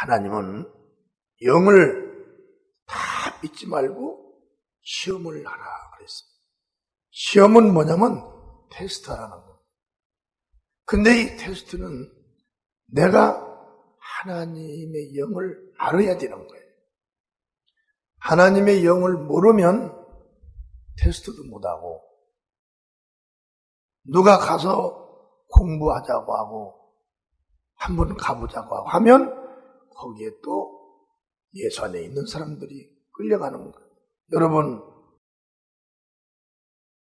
하나님은 영을 다 믿지 말고 시험을 하라 그랬습니다. 시험은 뭐냐면 테스트하라는 겁니다. 근데 이 테스트는 내가 하나님의 영을 알아야 되는 거예요. 하나님의 영을 모르면 테스트도 못하고, 누가 가서 공부하자고 하고 한번 가보자고 하고 하면 거기에 또 예수 안에 있는 사람들이 끌려가는 거예요. 여러분,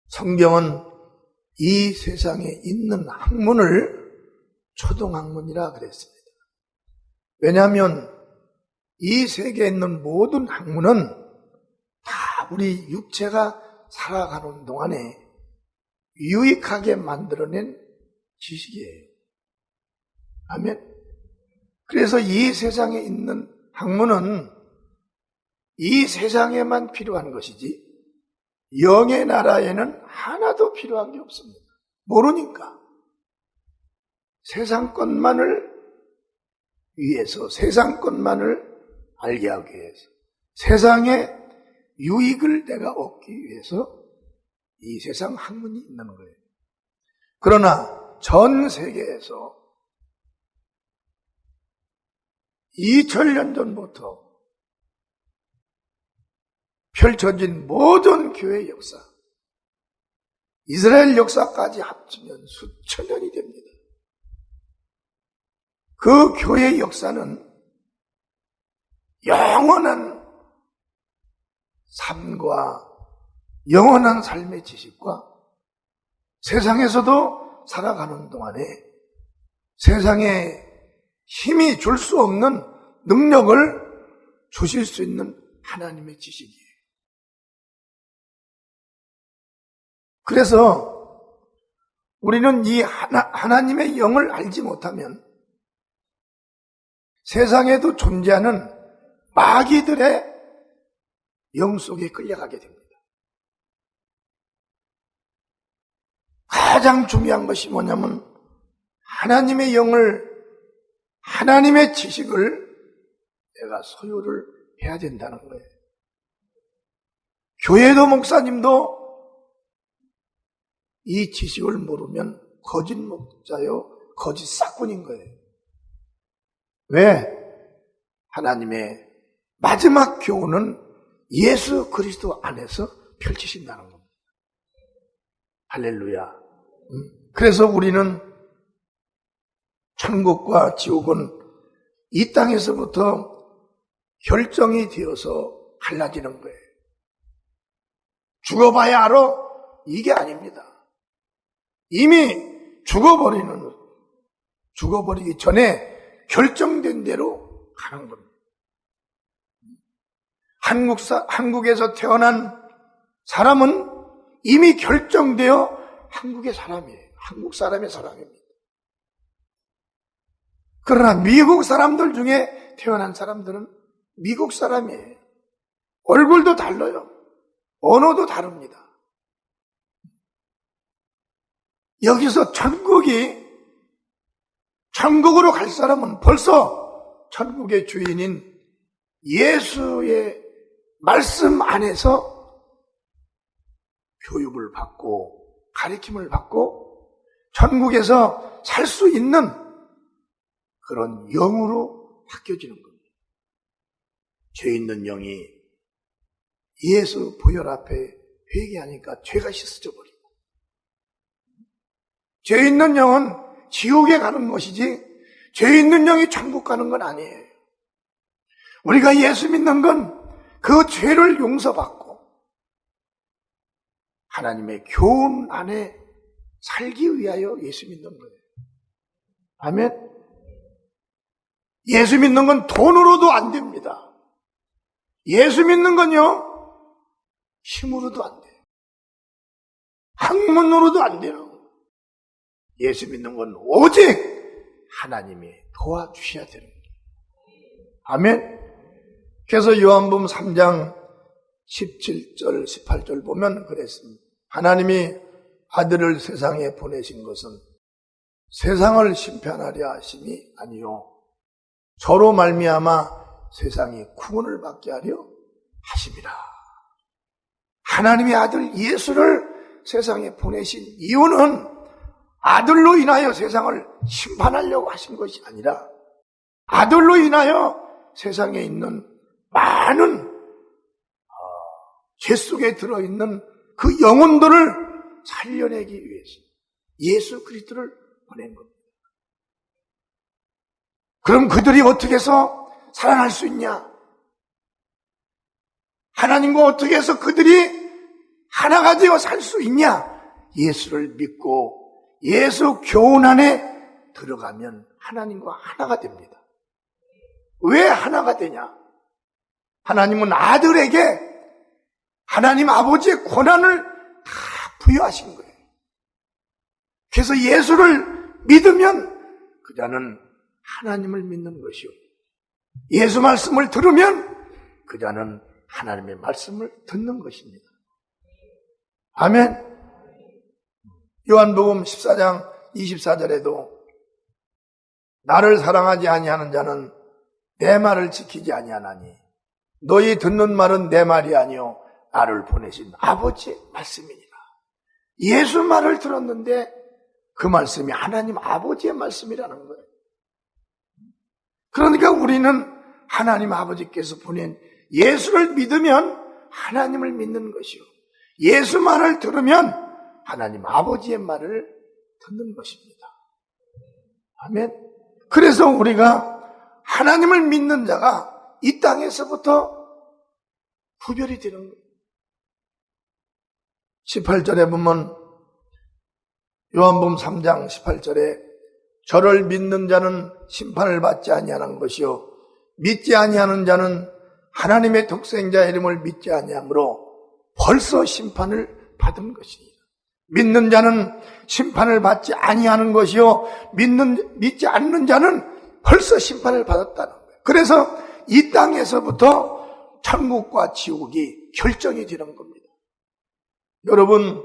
성경은 이 세상에 있는 학문을 초등학문이라 그랬습니다. 왜냐하면 이 세계에 있는 모든 학문은 다 우리 육체가 살아가는 동안에 유익하게 만들어낸 지식이에요. 아멘. 그래서 이 세상에 있는 학문은 이 세상에만 필요한 것이지 영의 나라에는 하나도 필요한 게 없습니다. 모르니까. 세상 것만을 위해서, 세상 것만을 알게 하기 위해서, 세상의 유익을 내가 얻기 위해서 이 세상 학문이 있는 거예요. 그러나 전 세계에서 2000년 전부터 펼쳐진 모든 교회 역사, 이스라엘 역사까지 합치면 수천 년이 됩니다. 그 교회 역사는 영원한 삶과 영원한 삶의 지식과 세상에서도 살아가는 동안에 세상에 힘이 줄 수 없는 능력을 주실 수 있는 하나님의 지식이에요. 그래서 우리는 이 하나님의 영을 알지 못하면 세상에도 존재하는 마귀들의 영 속에 끌려가게 됩니다. 가장 중요한 것이 뭐냐면 하나님의 영을, 하나님의 지식을 내가 소유를 해야 된다는 거예요. 교회도 목사님도 이 지식을 모르면 거짓 목자요, 거짓 사꾼인 거예요. 왜? 하나님의 마지막 교훈은 예수 그리스도 안에서 펼치신다는 겁니다. 할렐루야. 그래서 우리는 천국과 지옥은 이 땅에서부터 결정이 되어서 갈라지는 거예요. 죽어봐야 알아? 이게 아닙니다. 이미 죽어버리기 전에 결정된 대로 가는 겁니다. 한국에서 태어난 사람은 이미 결정되어 한국의 사람이에요. 한국 사람의 사람입니다. 그러나 미국 사람들 중에 태어난 사람들은 미국 사람이에요. 얼굴도 달라요. 언어도 다릅니다. 여기서 천국으로 갈 사람은 벌써 천국의 주인인 예수의 말씀 안에서 교육을 받고 가르침을 받고 천국에서 살 수 있는 그런 영으로 바뀌어지는 겁니다. 죄 있는 영이 예수 보혈 앞에 회개하니까 죄가 씻어져 버리고, 죄 있는 영은 지옥에 가는 것이지 죄 있는 영이 천국 가는 건 아니에요. 우리가 예수 믿는 건 그 죄를 용서받고 하나님의 교훈 안에 살기 위하여 예수 믿는 거예요. 아멘. 예수 믿는 건 돈으로도 안 됩니다. 예수 믿는 건요, 힘으로도 안 돼요. 학문으로도 안 돼요. 예수 믿는 건 오직 하나님이 도와주셔야 되는 거예요. 아멘. 그래서 요한복음 3장 17절 18절 보면 그랬습니다. 하나님이 아들을 세상에 보내신 것은 세상을 심판하려 하심이 아니요 저로 말미암아 세상이 구원을 받게 하려 하심이라. 하나님의 아들 예수를 세상에 보내신 이유는 아들로 인하여 세상을 심판하려고 하신 것이 아니라 아들로 인하여 세상에 있는 많은 죄 속에 들어있는 그 영혼들을 살려내기 위해서 예수 그리스도를 보낸 겁니다. 그럼 그들이 어떻게 해서 살아날 수 있냐? 하나님과 어떻게 해서 그들이 하나가 되어 살 수 있냐? 예수를 믿고 예수 교훈 안에 들어가면 하나님과 하나가 됩니다. 왜 하나가 되냐? 하나님은 아들에게 하나님 아버지의 권한을 다 부여하신 거예요. 그래서 예수를 믿으면 그 자는 하나님을 믿는 것이요, 예수 말씀을 들으면 그 자는 하나님의 말씀을 듣는 것입니다. 아멘. 요한복음 14장 24절에도 나를 사랑하지 아니하는 자는 내 말을 지키지 아니하나니 너희 듣는 말은 내 말이 아니요 나를 보내신 아버지의 말씀이니라. 예수 말을 들었는데 그 말씀이 하나님 아버지의 말씀이라는 거예요. 그러니까 우리는 하나님 아버지께서 보낸 예수를 믿으면 하나님을 믿는 것이요, 예수 말을 들으면 하나님 아버지의 말을 듣는 것입니다. 아멘. 그래서 우리가 하나님을 믿는 자가 이 땅에서부터 구별이 되는 거예요. 18절에 보면 요한복음 3장 18절에 저를 믿는 자는 심판을 받지 아니하는 것이요 믿지 아니하는 자는 하나님의 독생자 이름을 믿지 아니하므로 벌써 심판을 받은 것이니라. 믿는 자는 심판을 받지 아니하는 것이요 믿지 않는 자는 벌써 심판을 받았다는 거예요. 그래서 이 땅에서부터 천국과 지옥이 결정이 되는 겁니다. 여러분,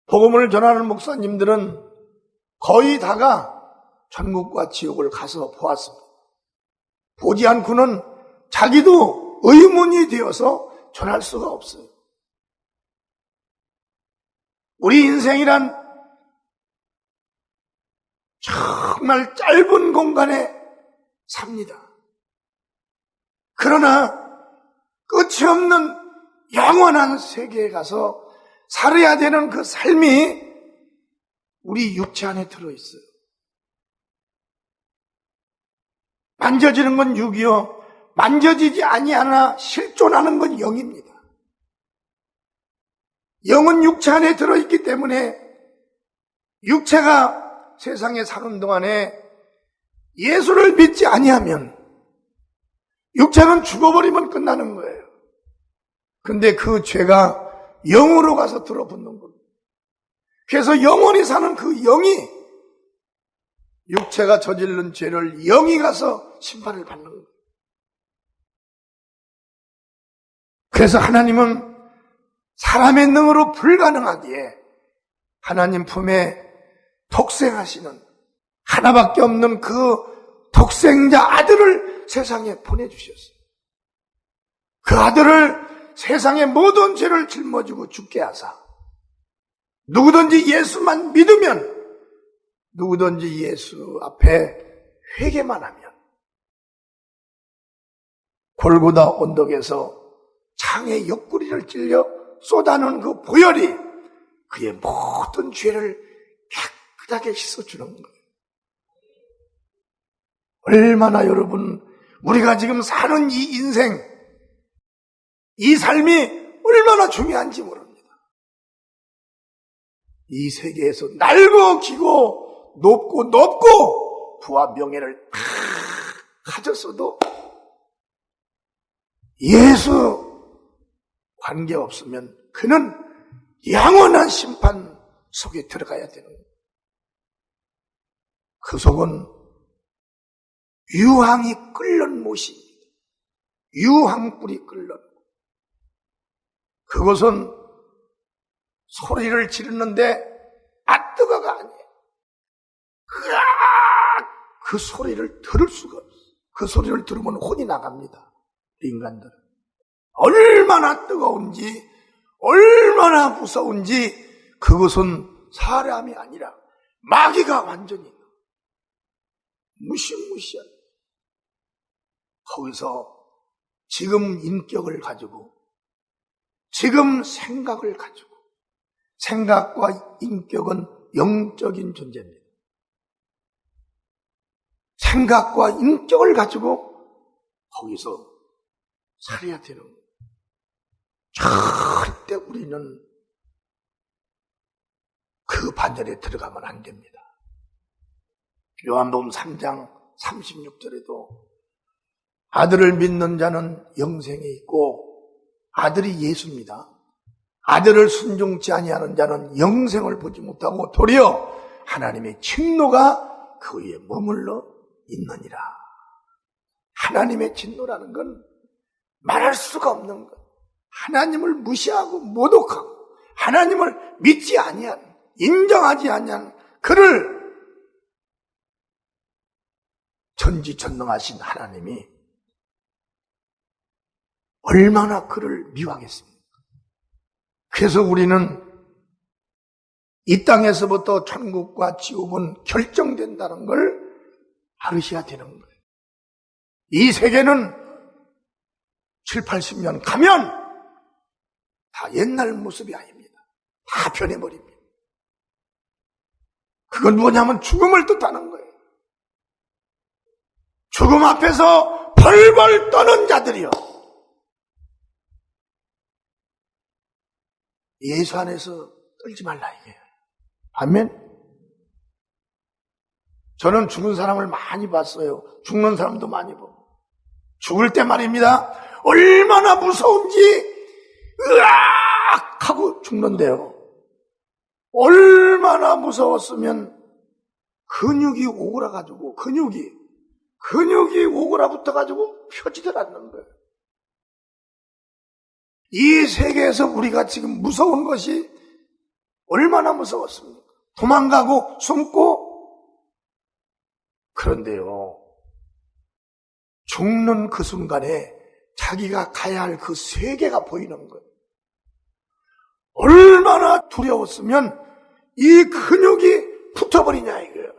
복음을 전하는 목사님들은 거의 다가 천국과 지옥을 가서 보았습니다. 보지 않고는 자기도 의문이 되어서 전할 수가 없어요. 우리 인생이란 정말 짧은 공간에 삽니다. 그러나 끝이 없는 영원한 세계에 가서 살아야 되는 그 삶이 우리 육체 안에 들어있어요. 만져지는 건 육이요, 만져지지 아니하나 실존하는 건 영입니다. 영은 육체 안에 들어있기 때문에 육체가 세상에 사는 동안에 예수를 믿지 아니하면 육체는 죽어버리면 끝나는 거예요. 근데 그 죄가 영으로 가서 들어붙는 겁니다. 그래서 영원히 사는 그 영이 육체가 저지른 죄를 영이 가서 심판을 받는 거예요. 그래서 하나님은 사람의 능으로 불가능하기에 하나님 품에 독생하시는 하나밖에 없는 그 독생자 아들을 세상에 보내주셨어요. 그 아들을 세상의 모든 죄를 짊어지고 죽게 하사 누구든지 예수만 믿으면, 누구든지 예수 앞에 회개만 하면 골고다 언덕에서 창의 옆구리를 찔려 쏟아놓은 그 보혈이 그의 모든 죄를 깨끗하게 씻어주는 거예요. 얼마나 여러분, 우리가 지금 사는 이 인생, 이 삶이 얼마나 중요한지 모릅니다. 이 세계에서 날고 기고 높고 부와 명예를 다 가졌어도 예수 관계없으면 그는 영원한 심판 속에 들어가야 되는 거예요. 그 속은 유황이 끓는 못입니다. 유황불이 끓는. 그것은 소리를 지르는데 뜨거가 아니에요. 그 소리를 들을 수가 없어요. 그 소리를 들으면 혼이 나갑니다. 인간들은. 얼마나 뜨거운지, 얼마나 무서운지, 그것은 사람이 아니라 마귀가 완전히 무시무시한, 거기서 지금 인격을 가지고, 지금 생각을 가지고, 생각과 인격은 영적인 존재입니다. 생각과 인격을 가지고 거기서 살아야 되는 거예요. 절대 우리는 그 반열에 들어가면 안 됩니다. 요한복음 3장 36절에도 아들을 믿는 자는 영생이 있고, 아들이 예수입니다. 아들을 순종치 아니하는 자는 영생을 보지 못하고 도리어 하나님의 진노가 그 위에 머물러 있느니라. 하나님의 진노라는 건 말할 수가 없는 것. 하나님을 무시하고 모독하고 하나님을 믿지 아니한, 인정하지 아니한 그를 전지전능하신 하나님이 얼마나 그를 미워하겠습니까? 그래서 우리는 이 땅에서부터 천국과 지옥은 결정된다는 걸 알으셔야 되는 거예요. 이 세계는 7, 80년 가면 다 옛날 모습이 아닙니다. 다 변해버립니다. 그건 뭐냐면 죽음을 뜻하는 거예요. 죽음 앞에서 벌벌 떠는 자들이요, 예수 안에서 떨지 말라 이게요. 아멘. 저는 죽은 사람을 많이 봤어요. 죽는 사람도 많이 보고. 죽을 때 말입니다, 얼마나 무서운지 으악 하고 죽는데요, 얼마나 무서웠으면 근육이 오그라가지고 근육이 오그라붙어가지고 펴지들 않는 거예요. 이 세계에서 우리가 지금 무서운 것이 얼마나 무서웠습니까? 도망가고 숨고. 그런데요, 죽는 그 순간에 자기가 가야 할 그 세계가 보이는 거예요. 얼마나 두려웠으면 이 근육이 붙어버리냐 이거예요.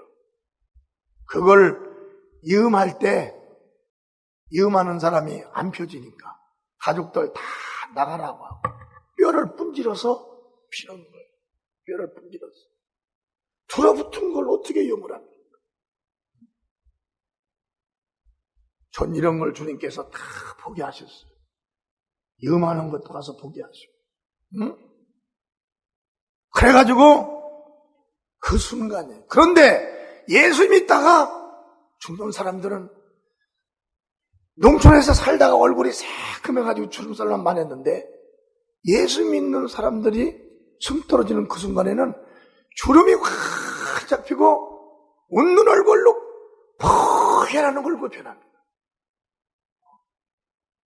그걸 이음할 때 이음하는 사람이 안 펴지니까 가족들 다 나가라고 하고 뼈를 분질러서 피는 거예요. 뼈를 분질러서. 들어붙은 걸 어떻게 이음을 합니까? 전 이런 걸 주님께서 다 포기하셨어요. 이음하는 것도 가서 포기하시고. 응? 그래가지고 그 순간에, 그런데 예수 믿다가 죽는 사람들은 농촌에서 살다가 얼굴이 새콤해가지고 주름살만 했는데, 예수 믿는 사람들이 숨 떨어지는 그 순간에는 주름이 확 잡히고 웃는 얼굴로 포개라는 얼굴 변합니다.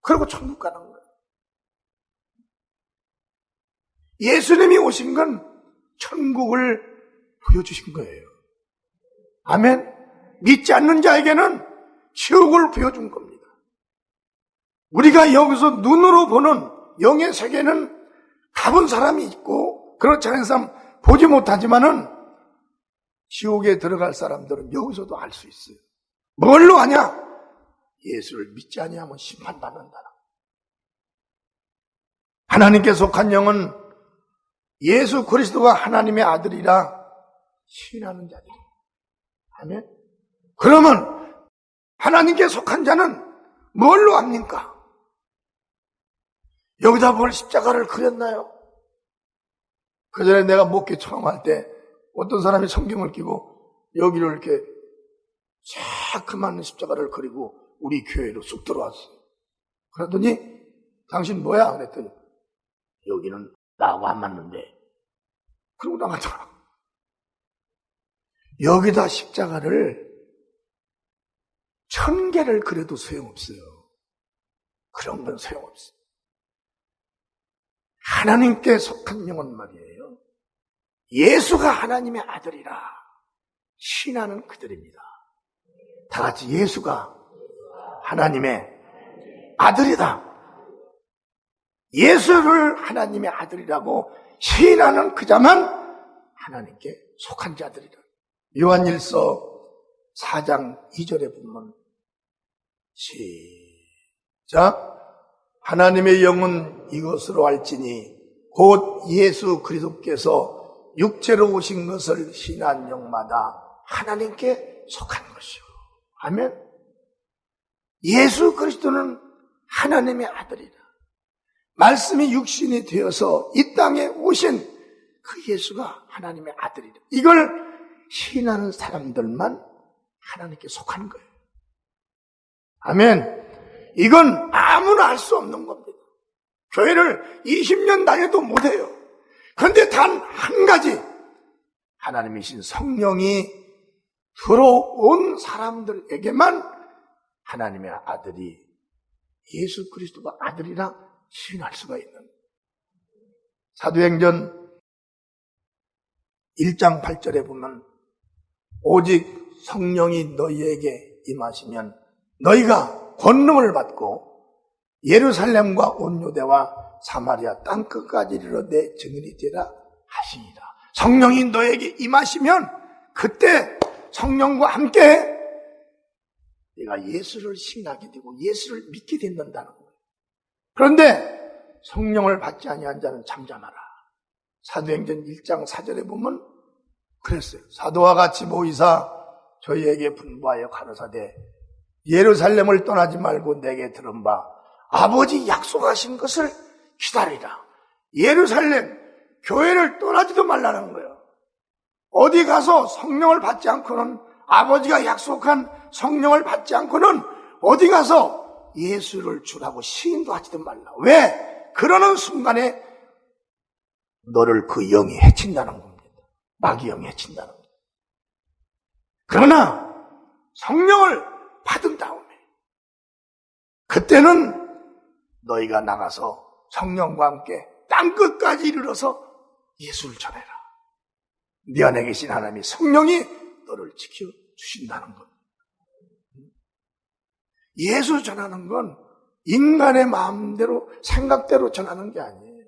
그리고 천국 가는 거예요. 예수님이 오신 건 천국을 보여주신 거예요. 아멘. 믿지 않는 자에게는 지옥을 보여준 겁니다. 우리가 여기서 눈으로 보는 영의 세계는 가본 사람이 있고 그렇지 않은 사람 보지 못하지만은 지옥에 들어갈 사람들은 여기서도 알 수 있어요. 뭘로 아냐? 예수를 믿지 아니하면 심판받는다. 하나님께 속한 영은 예수 그리스도가 하나님의 아들이라 신하는 자들이에요. 아멘. 그러면 하나님께 속한 자는 뭘로 압니까? 여기다 뭘 십자가를 그렸나요? 그 전에 내가 목회 처음 할 때 어떤 사람이 성경을 끼고 여기를 이렇게 새그만 십자가를 그리고 우리 교회로 쑥 들어왔어요. 그랬더니 당신 뭐야? 그랬더니 여기는 나하고 안 맞는데. 그러고 나가더라. 여기다 십자가를 1000개를 그려도 소용없어요. 그런 건 소용없어요. 하나님께 속한 영은 말이에요, 예수가 하나님의 아들이라 신하는 그들입니다. 다 같이 예수가 하나님의 아들이다. 예수를 하나님의 아들이라고 시인하는 그 자만 하나님께 속한 자들이다. 요한일서 4장 2절에 보면 시작. 하나님의 영은 이것으로 알지니 곧 예수 그리스도께서 육체로 오신 것을 신한 영마다 하나님께 속한 것이요. 아멘. 예수 그리스도는 하나님의 아들이다. 말씀이 육신이 되어서 이 땅에 오신 그 예수가 하나님의 아들이다. 이걸 신하는 사람들만 하나님께 속한 거예요. 아멘. 이건 아무나 할 수 없는 겁니다. 교회를 20년 다녀도 못해요. 그런데 단 한 가지, 하나님이신 성령이 들어온 사람들에게만 하나님의 아들이 예수 그리스도가 아들이라 시인할 수가 있는 사도행전 1장 8절에 보면 오직 성령이 너희에게 임하시면 너희가 권능을 받고 예루살렘과 온 유대와 사마리아 땅끝까지 이르러 내 증인이 되라 하시니라. 성령이 너에게 임하시면 그때 성령과 함께 네가 예수를 신하게 되고 예수를 믿게 된다는 거예요. 그런데 성령을 받지 아니한 자는 잠잠하라. 사도행전 1장 4절에 보면 그랬어요. 사도와 같이 모이사 저희에게 분부하여 가르사대 예루살렘을 떠나지 말고 내게 들은 바 아버지 약속하신 것을 기다리라. 예루살렘 교회를 떠나지도 말라는 거예요. 어디 가서 성령을 받지 않고는, 아버지가 약속한 성령을 받지 않고는 어디 가서 예수를 주라고 시인도 하지도 말라. 왜? 그러는 순간에 너를 그 영이 해친다는 겁니다. 마귀 영이 해친다는 겁니다. 그러나 성령을 받은 다음에 그때는 너희가 나가서 성령과 함께 땅끝까지 이르러서 예수를 전해라. 네 안에 계신 하나님이 성령이 너를 지켜주신다는 것. 예수 전하는 건 인간의 마음대로 생각대로 전하는 게 아니에요.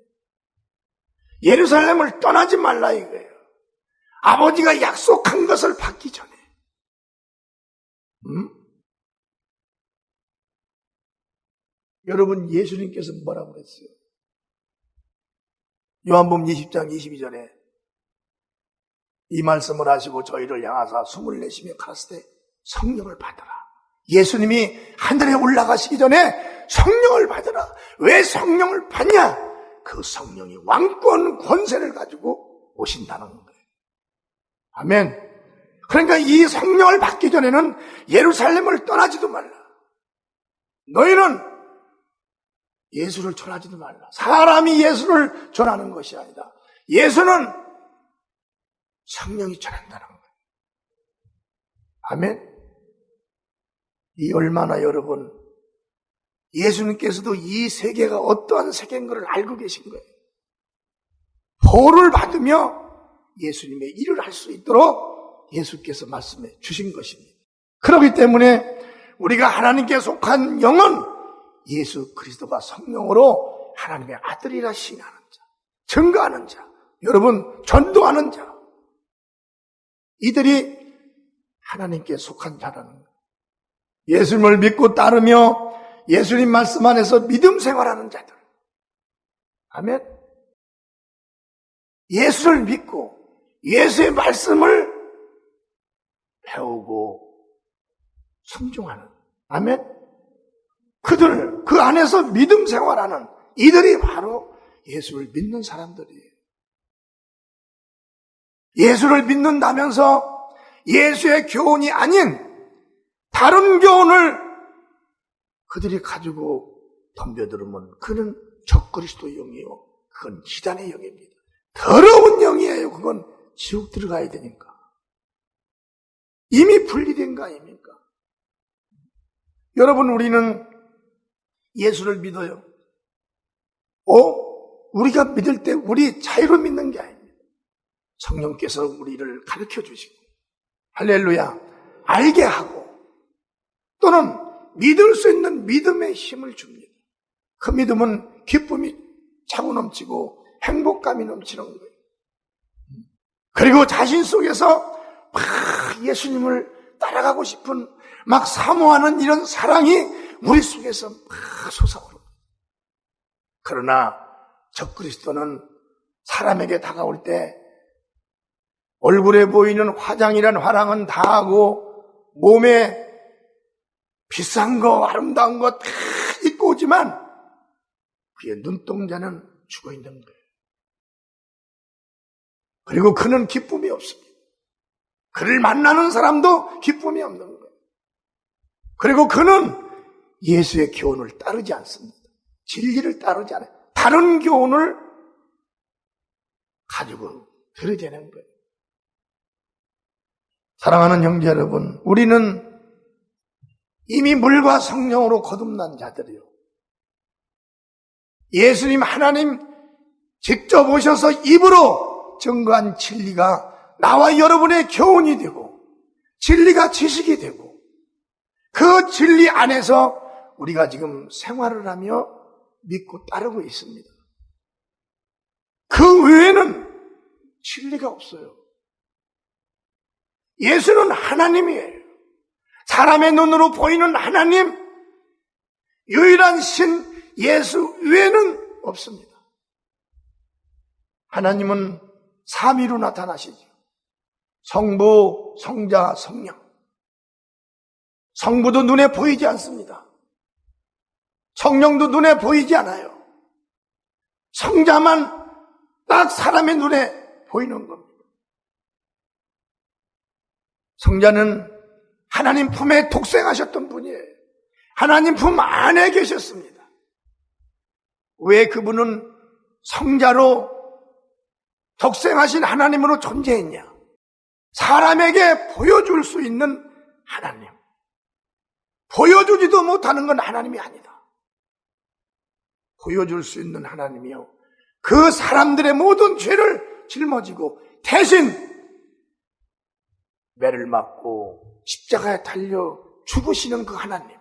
예루살렘을 떠나지 말라 이거예요. 아버지가 약속한 것을 받기 전에. 여러분, 예수님께서 뭐라고 그랬어요? 요한복음 20장 22절에 이 말씀을 하시고 저희를 향하사 숨을 내쉬며 가라사대 성령을 받아라. 예수님이 하늘에 올라가시기 전에 성령을 받아라. 왜 성령을 받냐? 그 성령이 왕권 권세를 가지고 오신다는 거예요. 아멘. 그러니까 이 성령을 받기 전에는 예루살렘을 떠나지도 말라. 너희는 예수를 전하지도 말라. 사람이 예수를 전하는 것이 아니다. 예수는 성령이 전한다는 거예요. 아멘. 이 얼마나 여러분, 예수님께서도 이 세계가 어떠한 세계인 것을 알고 계신 거예요. 보를 받으며 예수님의 일을 할 수 있도록 예수께서 말씀해 주신 것입니다. 그렇기 때문에 우리가 하나님께 속한 영은 예수 그리스도가 성령으로 하나님의 아들이라 시인하는 자, 증거하는 자, 여러분 전도하는 자, 이들이 하나님께 속한 자라는 거예요. 예수님을 믿고 따르며 예수님 말씀 안에서 믿음 생활하는 자들. 아멘. 예수를 믿고 예수의 말씀을 배우고 순종하는. 아멘. 그들, 그 안에서 믿음 생활하는 이들이 바로 예수를 믿는 사람들이에요. 예수를 믿는다면서 예수의 교훈이 아닌 다른 교훈을 그들이 가지고 덤벼들으면 그는 적그리스도 영이요, 그건 지단의 영입니다. 더러운 영이에요. 그건 지옥 들어가야 되니까. 이미 분리된 거 아닙니까? 여러분, 우리는 예수를 믿어요. 우리가 믿을 때 우리 자유로 믿는 게 아닙니다. 성령께서 우리를 가르쳐 주시고, 할렐루야, 알게 하고 또는 믿을 수 있는 믿음의 힘을 줍니다. 그 믿음은 기쁨이 차고 넘치고 행복감이 넘치는 거예요. 그리고 자신 속에서 막 예수님을 따라가고 싶은, 막 사모하는 이런 사랑이 우리 속에서 막 솟아오릅니다. 그러나 적그리스도는 사람에게 다가올 때 얼굴에 보이는 화장이란 화랑은 다 하고 몸에 비싼 거 아름다운 거 다 입고 오지만 그의 눈동자는 죽어 있는 거예요. 그리고 그는 기쁨이 없습니다. 그를 만나는 사람도 기쁨이 없는 거예요. 그리고 그는 예수의 교훈을 따르지 않습니다. 진리를 따르지 않아요. 다른 교훈을 가지고 들이대는 거예요. 사랑하는 형제 여러분, 우리는 이미 물과 성령으로 거듭난 자들이요. 예수님 하나님 직접 오셔서 입으로 증거한 진리가 나와 여러분의 교훈이 되고 진리가 지식이 되고 그 진리 안에서 우리가 지금 생활을 하며 믿고 따르고 있습니다. 그 외에는 진리가 없어요. 예수는 하나님이에요. 사람의 눈으로 보이는 하나님, 유일한 신 예수 외에는 없습니다. 하나님은 삼위로 나타나시죠. 성부, 성자, 성령. 성부도 눈에 보이지 않습니다. 성령도 눈에 보이지 않아요. 성자만 딱 사람의 눈에 보이는 겁니다. 성자는 하나님 품에 독생하셨던 분이에요. 하나님 품 안에 계셨습니다. 왜 그분은 성자로 독생하신 하나님으로 존재했냐? 사람에게 보여줄 수 있는 하나님. 보여주지도 못하는 건 하나님이 아니다. 보여줄 수 있는 하나님이요. 그 사람들의 모든 죄를 짊어지고 대신 매를 맞고 십자가에 달려 죽으시는 그 하나님.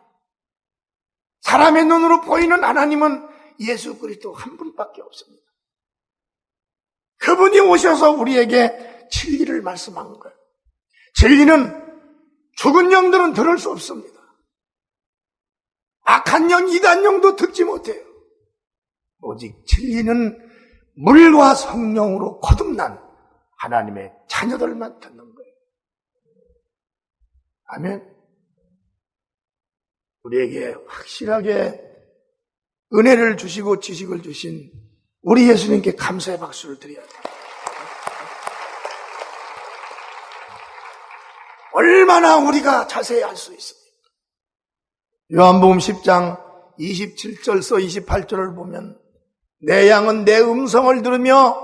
사람의 눈으로 보이는 하나님은 예수 그리스도 한 분밖에 없습니다. 그분이 오셔서 우리에게 진리를 말씀한 거예요. 진리는 죽은 영들은 들을 수 없습니다. 악한 영, 이단 영도 듣지 못해요. 오직 진리는 물과 성령으로 거듭난 하나님의 자녀들만 듣는 거예요. 아멘. 우리에게 확실하게 은혜를 주시고 지식을 주신 우리 예수님께 감사의 박수를 드려야 돼요. 얼마나 우리가 자세히 알 수 있습니까? 요한복음 10장 27절서 28절을 보면 내 양은 내 음성을 들으며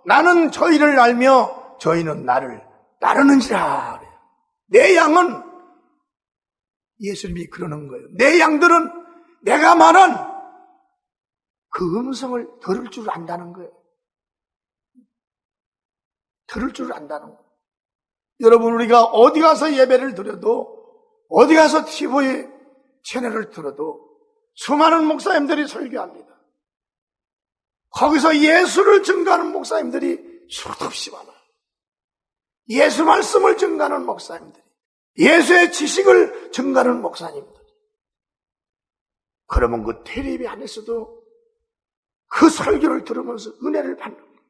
나는 저희를 알며 저희는 나를 따르는지라. 내 양은 예수님이 그러는 거예요. 내 양들은 내가 말한 그 음성을 들을 줄 안다는 거예요. 들을 줄 안다는 거예요. 여러분, 우리가 어디 가서 예배를 드려도, 어디 가서 TV 채널을 들어도 수많은 목사님들이 설교합니다. 거기서 예수를 증거하는 목사님들이 수도 없이 많아요. 예수 말씀을 증거하는 목사님들이, 예수의 지식을 증거하는 목사님들이. 그러면 그 텔레비 안에서도 그 설교를 들으면서 은혜를 받는 거예요.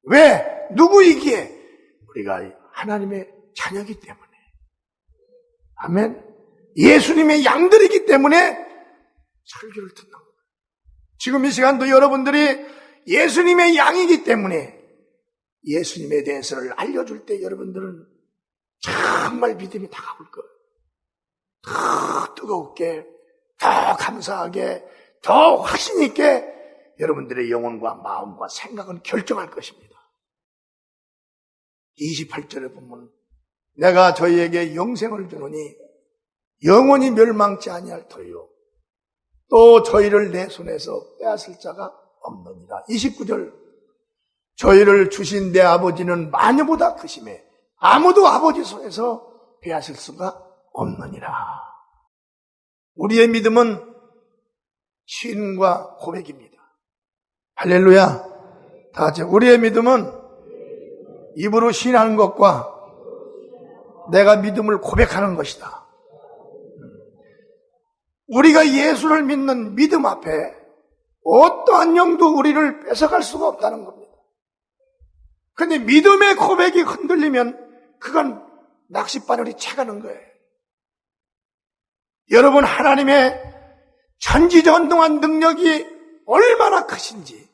왜? 누구이기에? 우리가 하나님의 자녀이기 때문에. 아멘. 예수님의 양들이기 때문에 설교를 듣는 거예요. 지금 이 시간도 여러분들이 예수님의 양이기 때문에 예수님에 대해서를 알려줄 때 여러분들은 정말 믿음이 다가올 거예요. 더 뜨겁게, 더 감사하게, 더 확신 있게 여러분들의 영혼과 마음과 생각은 결정할 것입니다. 28절에 보면 내가 저희에게 영생을 주노니 영원히 멸망치 아니할 터이요 또 저희를 내 손에서 빼앗을 자가 없느니라. 29절 저희를 주신 내 아버지는 마녀보다 크심에 아무도 아버지 손에서 빼앗을 수가 없느니라. 우리의 믿음은 시인과 고백입니다. 할렐루야. 다 같이 우리의 믿음은 입으로 시인하는 것과 내가 믿음을 고백하는 것이다. 우리가 예수를 믿는 믿음 앞에 어떠한 영도 우리를 뺏어갈 수가 없다는 겁니다. 그런데 믿음의 고백이 흔들리면 그건 낚싯바늘이 채가는 거예요. 여러분, 하나님의 천지전능한 능력이 얼마나 크신지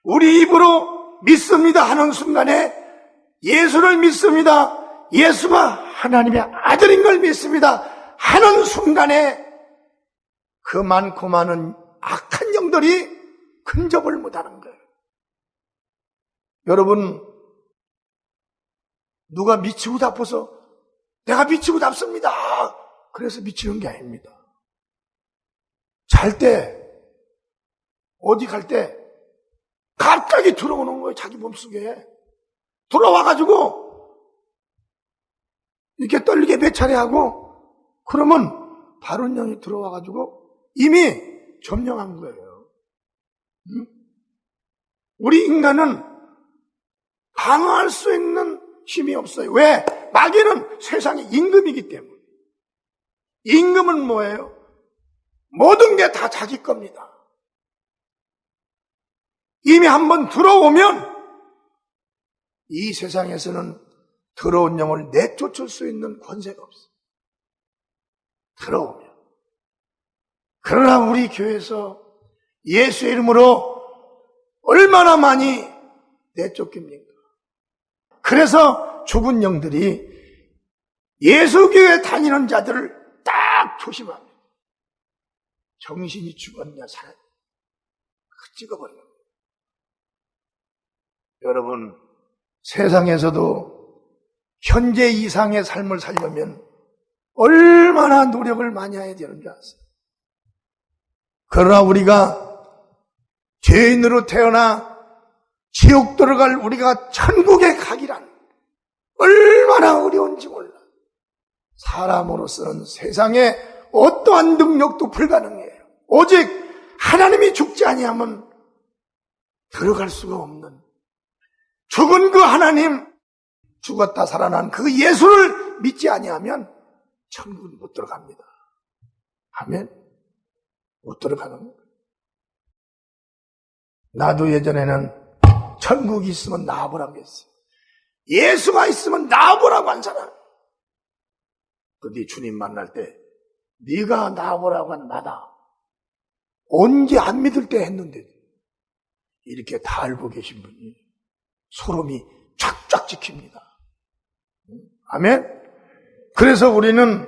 우리 입으로 믿습니다 하는 순간에 예수를 믿습니다, 예수가 하나님의 아들인 걸 믿습니다 하는 순간에 그 많고 많은 악한 영들이 근접을 못하는 거예요. 여러분, 누가 미치고 답어서 내가 미치고 답습니다 그래서 미치는 게 아닙니다. 잘 때, 어디 갈 때 갑자기 들어오는 거예요. 자기 몸속에 들어와가지고 이렇게 떨리게 몇 차례 하고 그러면 다른 영이 들어와가지고 이미 점령한 거예요. 우리 인간은 방어할 수 있는 힘이 없어요. 왜? 마귀는 세상의 임금이기 때문에. 임금은 뭐예요? 모든 게 다 자기 겁니다. 이미 한번 들어오면 이 세상에서는 들어온 영을 내쫓을 수 있는 권세가 없어요. 들어오면. 그러나 우리 교회에서 예수의 이름으로 얼마나 많이 내쫓깁니까? 그래서 죽은 영들이 예수교회 다니는 자들을 딱 조심합니다. 정신이 죽었냐 살았냐 찍어버리는 거예요. 여러분, 세상에서도 현재 이상의 삶을 살려면 얼마나 노력을 많이 해야 되는 줄 아세요? 그러나 우리가 죄인으로 태어나 지옥 들어갈 우리가 천국에 가기란 얼마나 어려운지 몰라. 사람으로서는 세상에 어떠한 능력도 불가능해요. 오직 하나님이 죽지 아니하면 들어갈 수가 없는 죽은 그 하나님, 죽었다 살아난 그 예수를 믿지 아니하면 천국은 못 들어갑니다. 아멘. 못 들어가는 거예요. 나도 예전에는 천국이 있으면 나와보라고 했어요. 예수가 있으면 나와보라고 한 사람. 근데 주님 만날 때 네가 나와보라고 한 나다. 언제 안 믿을 때 했는데 이렇게 다 알고 계신 분이 소름이 쫙쫙 찍힙니다. 아멘. 그래서 우리는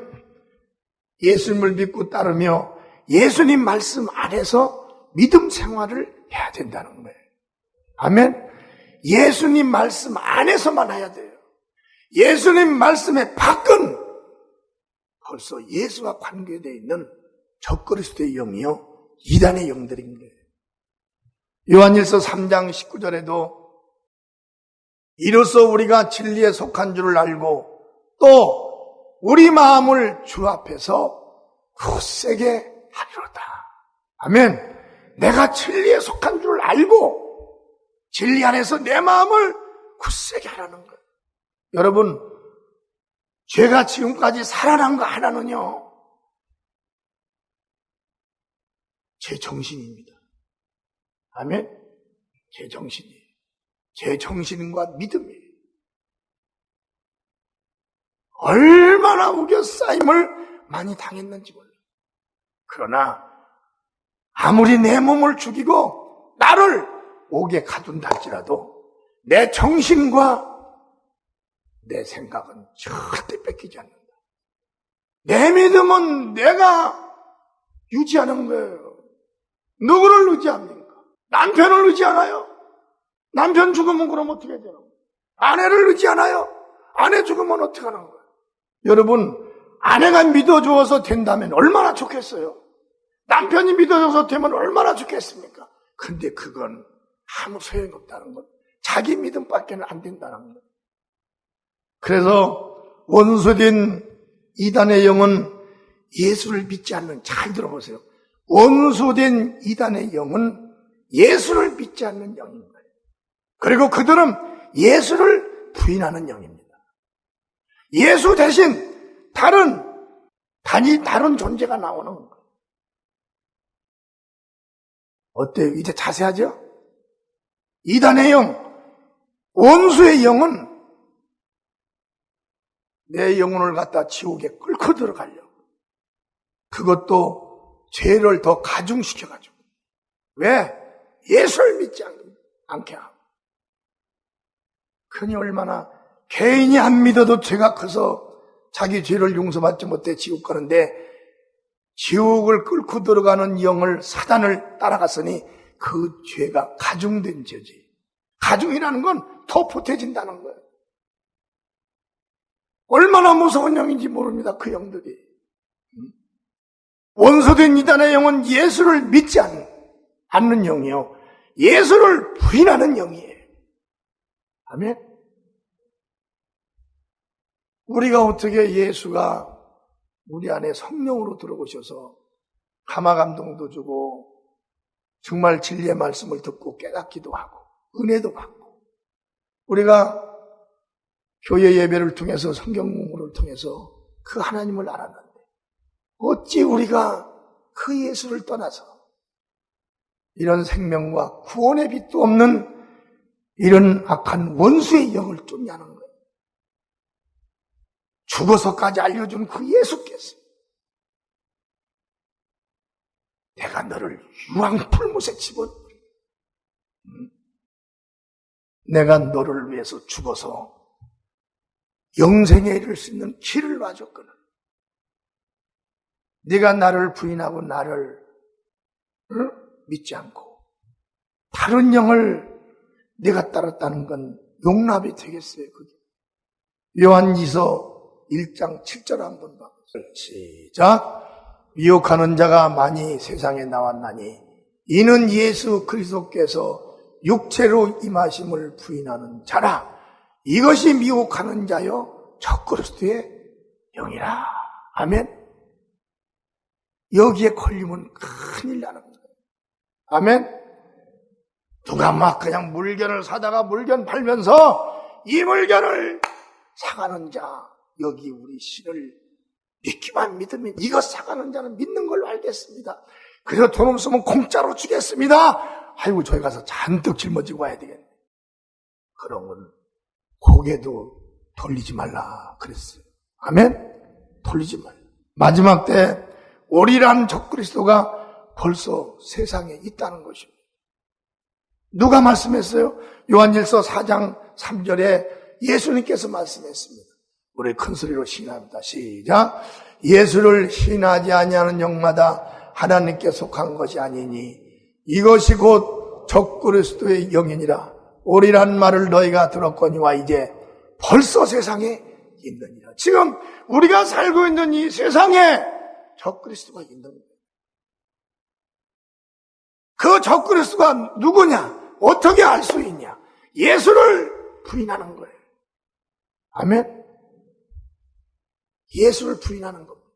예수님을 믿고 따르며 예수님 말씀 안에서 믿음 생활을 해야 된다는 거예요. 아멘. 예수님 말씀 안에서만 해야 돼요. 예수님 말씀의 밖은 벌써 예수와 관계되어 있는 적그리스도의 영이요 이단의 영들인 거예요. 요한일서 3장 19절에도 이로써 우리가 진리에 속한 줄을 알고 또 우리 마음을 주 앞에서 굳세게 하리로다. 아멘. 내가 진리에 속한 줄을 알고 진리 안에서 내 마음을 굳세게 하라는 거예요. 여러분, 제가 지금까지 살아난 거 하나는요, 제 정신입니다. 아멘. 제 정신이에요. 제 정신과 믿음이에요. 얼마나 우겨싸임을 많이 당했는지 몰라요. 그러나 아무리 내 몸을 죽이고 나를 옥에 가둔다 할지라도 내 정신과 내 생각은 절대 뺏기지 않는다. 내 믿음은 내가 유지하는 거예요. 누구를 의지합니까? 남편을 의지하나요? 남편 죽으면 그럼 어떻게 되나? 아내를 의지하나요? 아내 죽으면 어떻게 하는 거예요? 여러분, 아내가 믿어주어서 된다면 얼마나 좋겠어요? 남편이 믿어줘서 되면 얼마나 좋겠습니까? 근데 그건 아무 소용이 없다는 것. 자기 믿음밖에 안 된다는 것. 그래서 원수된 이단의 영은 예수를 믿지 않는, 잘 들어보세요. 원수된 이단의 영은 예수를 믿지 않는 영인 거예요. 그리고 그들은 예수를 부인하는 영입니다. 예수 대신 다른 존재가 나오는 거예요. 어때요? 이제 자세하죠? 이단의 영, 원수의 영은 내 영혼을 갖다 지옥에 끌고 들어가려고. 그것도 죄를 더 가중시켜가지고. 왜? 예수를 믿지 않게 하고. 그니 얼마나 개인이 안 믿어도 죄가 커서 자기 죄를 용서받지 못해 지옥 가는데, 지옥을 끌고 들어가는 영을, 사단을 따라갔으니 그 죄가 가중된 죄지. 가중이라는 건 더 보태진다는 거예요. 얼마나 무서운 영인지 모릅니다, 그 영들이. 원소된 이단의 영은 예수를 믿지 않는 영이요, 예수를 부인하는 영이에요. 아멘. 우리가 어떻게 예수가 우리 안에 성령으로 들어오셔서 감화감동도 주고 정말 진리의 말씀을 듣고 깨닫기도 하고 은혜도 받고, 우리가 교회 예배를 통해서 성경 공부를 통해서 그 하나님을 알았는데 어찌 우리가 그 예수를 떠나서 이런 생명과 구원의 빛도 없는 이런 악한 원수의 영을 쫓냐는 거예요. 죽어서까지 알려준 그 예수께서 내가 너를 유황풀못에 집어넣으리, 내가 너를 위해서 죽어서 영생에 이를 수 있는 길을 놔줬거든. 네가 나를 부인하고 나를 믿지 않고 다른 영을 네가 따랐다는 건 용납이 되겠어요? 그게. 요한이서 1장 7절 한번 봐보세요. 시작. 미혹하는 자가 많이 세상에 나왔나니 이는 예수 그리스도께서 육체로 임하심을 부인하는 자라. 이것이 미혹하는 자요 적그리스도의 영이라. 아멘. 여기에 걸리면 큰일 나는 거예요. 아멘. 누가 막 그냥 물건을 사다가 물건 팔면서 이 물건을 사가는 자, 여기 우리 신을 믿기만 믿으면 이것 사가는 자는 믿는 걸로 알겠습니다. 그래서 돈 없으면 공짜로 주겠습니다. 아이고 저희 가서 잔뜩 짊어지고 와야 되겠네. 그런 건 고개도 돌리지 말라 그랬어요. 아멘? 돌리지 말라. 마지막 때 오리란 적그리스도가 벌써 세상에 있다는 것입니다. 누가 말씀했어요? 요한일서 4장 3절에 예수님께서 말씀했습니다. 우리 큰 소리로 시인합니다. 시작. 예수를 시인하지 아니하는 영마다 하나님께 속한 것이 아니니 이것이 곧 적그리스도의 영이니라. 오리란 말을 너희가 들었거니와 이제 벌써 세상에 있느니라. 지금 우리가 살고 있는 이 세상에 적그리스도가 있는 거예요. 그 적그리스도가 누구냐? 어떻게 알 수 있냐? 예수를 부인하는 거예요. 아멘? 예수를 부인하는 겁니다.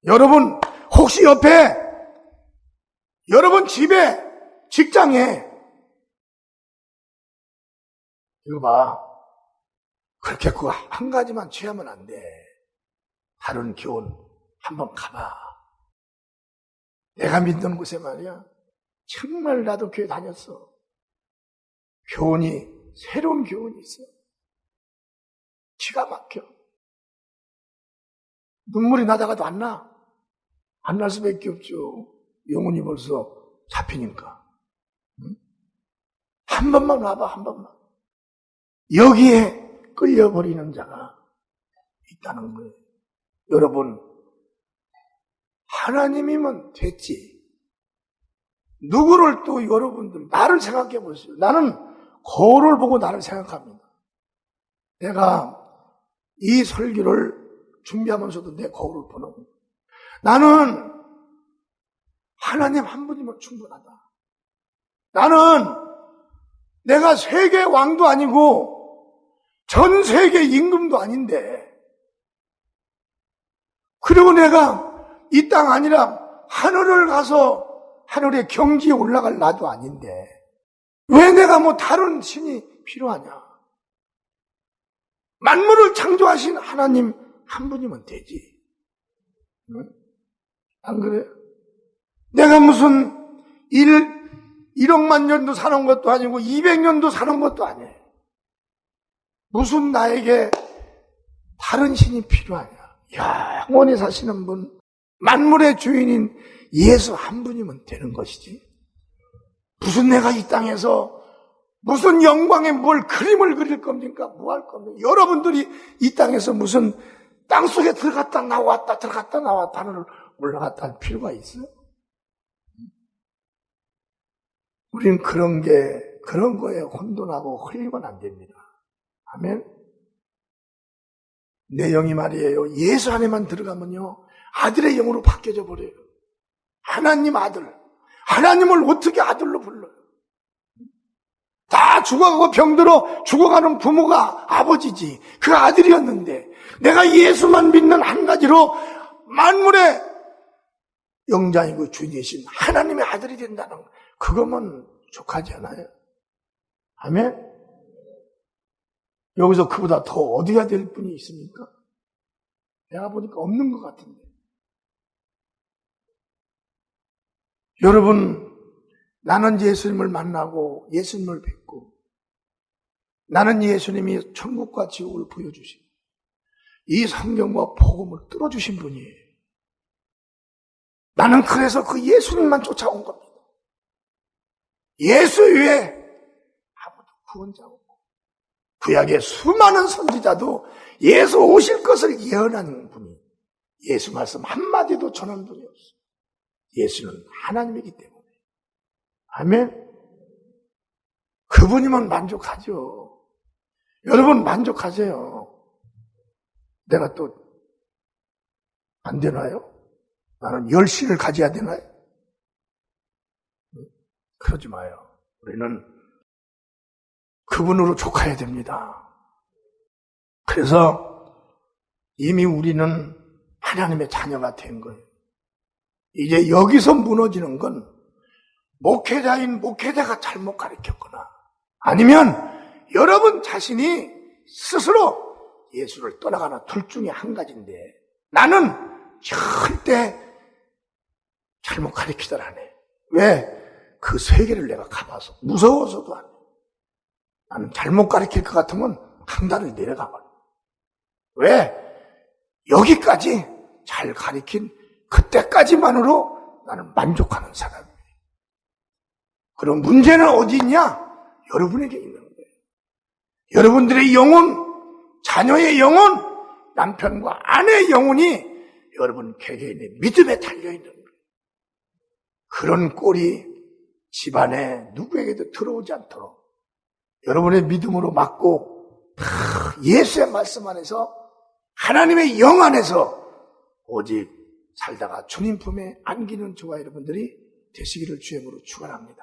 여러분 혹시 옆에, 여러분 집에, 직장에 이거 봐, 그렇게 그거 한 가지만 취하면 안 돼. 다른 교훈 한번 가봐. 내가 믿는 곳에 말이야, 정말 나도 교회 다녔어. 교훈이, 새로운 교훈이 있어. 기가 막혀. 눈물이 나다가도 안 나. 안 날 수밖에 없죠. 영혼이 벌써 잡히니까. 응? 한 번만 와봐, 한 번만. 여기에 끌려버리는 자가 있다는 거예요. 여러분, 하나님이면 됐지. 누구를 또 여러분들, 나를 생각해 보세요. 나는 거울을 보고 나를 생각합니다. 내가 이 설교를 준비하면서도 내 거울을 보는 거예요. 나는 하나님 한 분이면 충분하다. 나는 내가 세계 왕도 아니고 전 세계 임금도 아닌데 그리고 내가 이 땅 아니라 하늘을 가서 하늘의 경지에 올라갈 나도 아닌데 왜 내가 뭐 다른 신이 필요하냐? 만물을 창조하신 하나님 한 분이면 되지. 응? 안 그래요? 내가 무슨 1억만 년도 사는 것도 아니고 200년도 사는 것도 아니에요. 무슨 나에게 다른 신이 필요하냐? 영원히 사시는 분, 만물의 주인인 예수 한 분이면 되는 것이지. 무슨 내가 이 땅에서 무슨 영광의 뭘 그림을 그릴 겁니까? 뭐 할 겁니까? 여러분들이 이 땅에서 무슨 땅속에 들어갔다 나왔다 들어갔다 나왔다 하늘을 올라갔다 할 필요가 있어요? 우린 그런 거에 혼돈하고 흘리면 안 됩니다. 아멘? 내 영이 말이에요. 예수 안에만 들어가면요. 아들의 영으로 바뀌어져 버려요. 하나님 아들. 하나님을 어떻게 아들로 불러요? 다 죽어가고 병들어 죽어가는 부모가 아버지지. 그 아들이었는데 내가 예수만 믿는 한 가지로 만물의 영장이고 주인이신 하나님의 아들이 된다는 거. 그거만 족하지 않아요? 아멘? 여기서 그보다 더 얻어야 될 분이 있습니까? 내가 보니까 없는 것 같은데. 여러분, 나는 예수님을 만나고 예수님을 뵙고 나는 예수님이 천국과 지옥을 보여주신 이 성경과 복음을 뚫어주신 분이에요. 나는 그래서 그 예수님만 쫓아온 겁니다. 예수 외에 아무도 구원자 없고 구약의 수많은 선지자도 예수 오실 것을 예언하는 분이 예수 말씀 한마디도 전한 분이 없어요. 예수는 하나님이기 때문에. 아멘? 그분이면 만족하죠. 여러분 만족하세요. 내가 또 안 되나요? 나는 열심을 가져야 되나요? 그러지 마요. 우리는 그분으로 족해야 됩니다. 그래서 이미 우리는 하나님의 자녀가 된 거예요. 이제 여기서 무너지는 건 목회자인 목회자가 잘못 가르쳤거나 아니면 여러분 자신이 스스로 예수를 떠나가나 둘 중에 한 가지인데 나는 절대 잘못 가르치더라 안 해. 왜? 그 세계를 내가 가봐서 무서워서도 안 해. 나는 잘못 가르칠 것 같으면 강단을 내려가버려. 왜? 여기까지 잘 가르친 그때까지만으로 나는 만족하는 사람이에요. 그럼 문제는 어디 있냐? 여러분에게 있는 거예요. 여러분들의 영혼, 자녀의 영혼, 남편과 아내의 영혼이 여러분 개개인의 믿음에 달려있는 거예요. 그런 꼴이 집안에 누구에게도 들어오지 않도록 여러분의 믿음으로 막고 예수의 말씀 안에서 하나님의 영 안에서 오직 살다가 주님 품에 안기는 저와 여러분들이 되시기를 주의 이름으로 축원합니다.